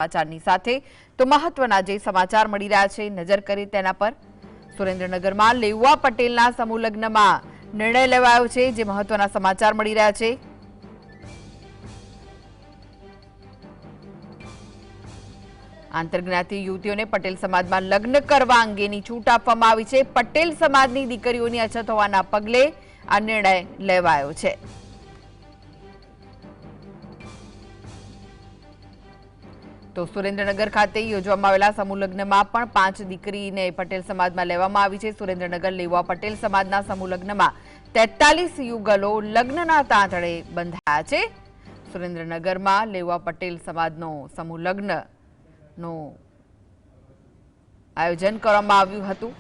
સમાચારની સાથે તો મહત્વના જે સમાચાર મળી રહ્યા છે નજર કરી તેના પર સુરેન્દ્રનગરમાં લેઉવા પટેલના સમૂહ લગ્નમાં નિર્ણય લેવાયો છે જે મહત્વના સમાચાર મળી રહ્યા છે। આંતરજ્ઞાતિ યુવતીઓને પટેલ સમાજમાં લગ્ન કરવા અંગેની છૂટ આપવામાં આવી છે। પટેલ સમાજની દીકરીઓની અછત હોવાના પગલે આ નિર્ણય લેવાયો છે। તો સુરેન્દ્રનગર ખાતે યોજવામાં આવેલા સમૂહ લગ્નમાં પણ 5 દીકરીને પટેલ સમાજમાં લેવામાં આવી છે। સુરેન્દ્રનગર લેવા પટેલ સમાજના સમૂહ લગ્નમાં 43 યુગલો લગ્નના તાંતણે બંધાયા છે। સુરેન્દ્રનગરમાં લેવા પટેલ સમાજનો સમૂહ લગ્નનું આયોજન કરવામાં આવ્યું હતું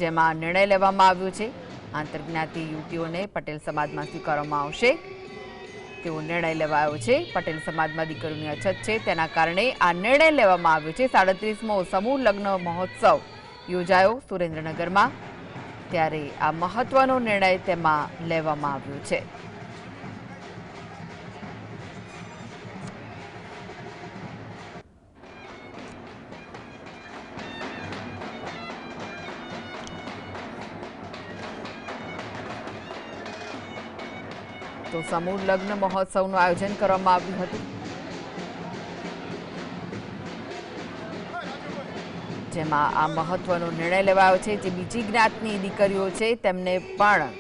જેમાં નિર્ણય લેવામાં આવ્યો છે આંતરજ્ઞાતિ યુવતીઓને પટેલ સમાજમાં સ્વીકારવામાં આવશે તેવો નિર્ણય લેવાયો છે। પટેલ સમાજમાં દીકરીઓની અછત છે તેના કારણે આ નિર્ણય લેવામાં આવ્યો છે। 37મો સમૂહ લગ્ન મહોત્સવ યોજાયો સુરેન્દ્રનગરમાં ત્યારે આ મહત્વનો નિર્ણય તેમાં લેવામાં આવ્યો છે। તો સમૂહ લગ્ન મહોત્સવનું આયોજન કરવામાં આવ્યું હતું જેમાં આ મહત્વનો નિર્ણય લેવાયો છે જે બીજી જ્ઞાતની દીકરીઓ છે તેમને પણ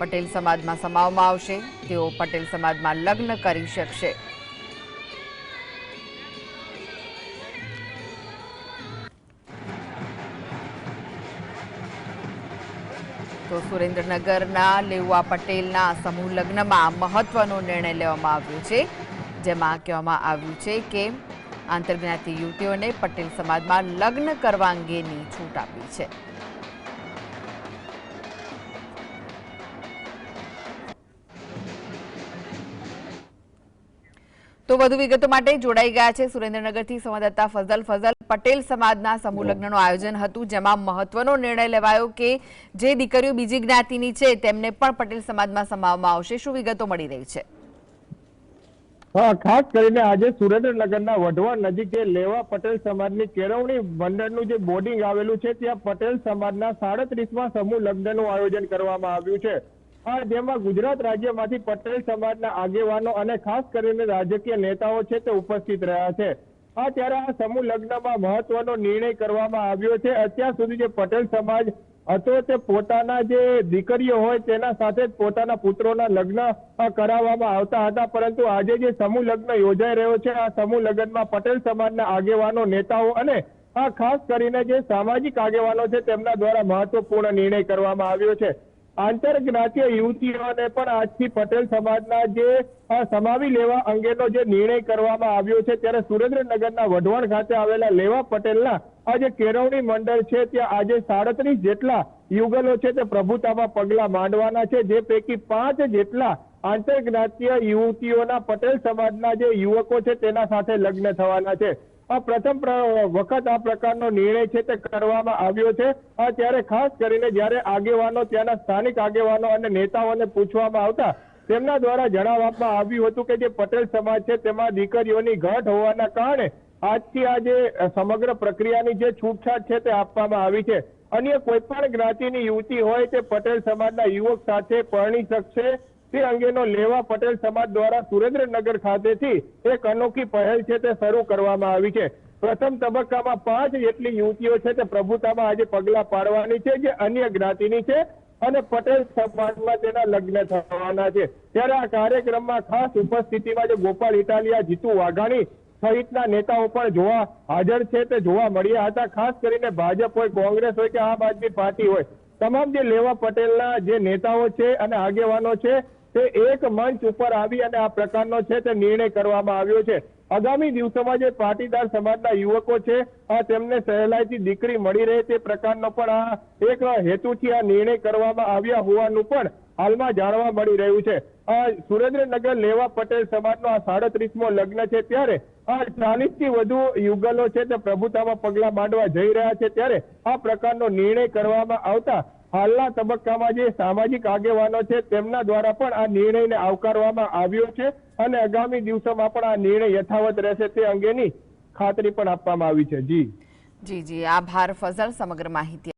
પટેલ સમાજમાં સમાવવામાં આવશે તેઓ પટેલ સમાજમાં લગ્ન કરી શકશે। તો સુરેન્દ્રનગરના લેઉવા પટેલના સમૂહ લગ્નમાં મહત્વનો નિર્ણય લેવામાં આવ્યો છે જેમાં કહેવામાં આવ્યું છે કે આંતરજ્ઞાતિ યુવતીઓને પટેલ સમાજમાં લગ્ન કરવા અંગેની છૂટ આપી છે। તો વધુ વિગતો માટે જોડાઈ ગયા છે સુરેન્દ્રનગરથી સંવાદદાતા ફઝલ। પટેલ સમાજના સમૂહ લગ્નનું આયોજન હતું જેમાં મહત્વનો નિર્ણય લેવાયો કે જે દીકરીઓ બીજી જ્ઞાતિની છે તેમને પણ પટેલ સમાજમાં સમાવવામાં આવશે। શું વિગતો મળી રહી છે? ખાસ કરીને આજે સુરેન્દ્રનગરના વઢવાણ નજીક લેવા પટેલ સમાજની કેળવણી મંડળનું જે બોર્ડિંગ આવેલું છે ત્યાં પટેલ સમાજના 37મા સમૂહ લગ્નનું આયોજન કરવામાં આવ્યું છે જેમાં ગુજરાત રાજ્યમાંથી પટેલ સમાજના આગેવાનો અને ખાસ કરીને રાજકીય નેતાઓ છે તે ઉપસ્થિત રહ્યા છે। ત્યારે આ સમૂહ લગ્નમાં મહત્વનો નિર્ણય કરવામાં આવ્યો છે। અત્યાર સુધી જે પટેલ સમાજ હતો તે પોતાના જે દીકરીઓ હોય તેના સાથે જ પોતાના પુત્રોના લગ્ન કરાવવામાં આવતા હતા પરંતુ આજે જે સમૂહ લગ્ન યોજાઈ રહ્યો છે આ સમૂહ લગ્નમાં પટેલ સમાજના આગેવાનો નેતાઓ અને ખાસ કરીને જે સામાજિક આગેવાનો છે તેમના દ્વારા મહત્વપૂર્ણ નિર્ણય કરવામાં આવ્યો છે। આંતરજ્ઞાતીય યુવતીઓને પણ આજથી પટેલ સમાજના જે સમાવી લેવા અંગેનો જે નિર્ણય કરવામાં આવ્યો છે ત્યારે સુરેન્દ્રનગરના વઢવાણ ખાતે આવેલા લેવા પટેલના આ જે કેળવણી મંડળ છે ત્યાં આજે 37 જેટલા યુગલો છે તે પ્રભુતામાં પગલા માંડવાના છે જે પૈકી 5 જેટલા આંતરજ્ઞાતીય યુવતીઓના પટેલ સમાજના જે યુવકો છે તેના સાથે લગ્ન થવાના છે। આ પ્રથમ વખત આ પ્રકારનો નિર્ણય છે તે કરવામાં આવ્યો છે। ત્યારે ખાસ કરીને જ્યારે આગેવાનો ત્યાંના સ્થાનિક આગેવાનો અને નેતાઓને પૂછવામાં આવતા તેમના દ્વારા જણાવવામાં આવ્યું હતું કે જે પટેલ સમાજ છે તેમાં દીકરીઓની ઘટ હોવાના કારણે આજથી આ જે સમગ્ર પ્રક્રિયાની જે છૂટછાટ છે તે આપવામાં આવી છે। અન્ય કોઈ પણ જ્ઞાતિની યુવતી હોય તે પટેલ સમાજના યુવક સાથે પરણી શકશે તે અંગેનો લેવા પટેલ સમાજ દ્વારા સુરેન્દ્રનગર ખાતેથી એક અનોખી પહેલ છે તે શરૂ કરવામાં આવી છે। પ્રથમ તબક્કામાં 5 જેટલી યુવતીઓ છે તે પ્રભુતામાં આજે પગલા પાડવાની છે જે અન્ય જ્ઞાતિની છે અને પટેલ સમાજમાં તેના લગ્ન થવાના છે। ત્યારે આ કાર્યક્રમમાં ખાસ ઉપસ્થિતિમાં જે ગોપાલ ઇટાલિયા, જીતુ વાઘાણી સહિતના નેતાઓ પણ જોવા હાજર છે તે જોવા મળ્યા હતા। ખાસ કરીને ભાજપ હોય, કોંગ્રેસ હોય કે આમ આદમી પાર્ટી હોય તમામ જે લેવા પટેલના જે નેતાઓ છે અને આગેવાનો છે તે એક મંચ ઉપર આવી અને આ પ્રકારનો છે તે નિર્ણય કરવામાં આવ્યો છે। આગામી દિવસોમાં જે પાટીદાર સમાજના યુવકો છે તેમને સહેલાઈથી દીકરી મળી રહે તે પ્રકારનો પણ આ એક હેતુથી આ નિર્ણય કરવામાં આવ્યા હોવાનું પણ હાલમાં જાણવા મળી રહ્યું છે। સુરેન્દ્રનગર લેવા પટેલ સમાજનો આ 37મો લગ્ન છે ત્યારે 40થી વધુ યુગલો છે તે પ્રભુતામાં પગલા માંડવા જઈ રહ્યા છે ત્યારે આ પ્રકારનો નિર્ણય કરવામાં આવતા હાલના તબક્કામાં જે સામાજિક આગેવાનો છે તેમના દ્વારા પણ આ નિર્ણયને આવકારવામાં આવ્યો છે અને આગામી દિવસોમાં પણ આ નિર્ણય યથાવત રહેશે તે અંગેની ખાતરી પણ આપવામાં આવી છે. જી જી આભાર ફઝલ સમગ્ર માહિતી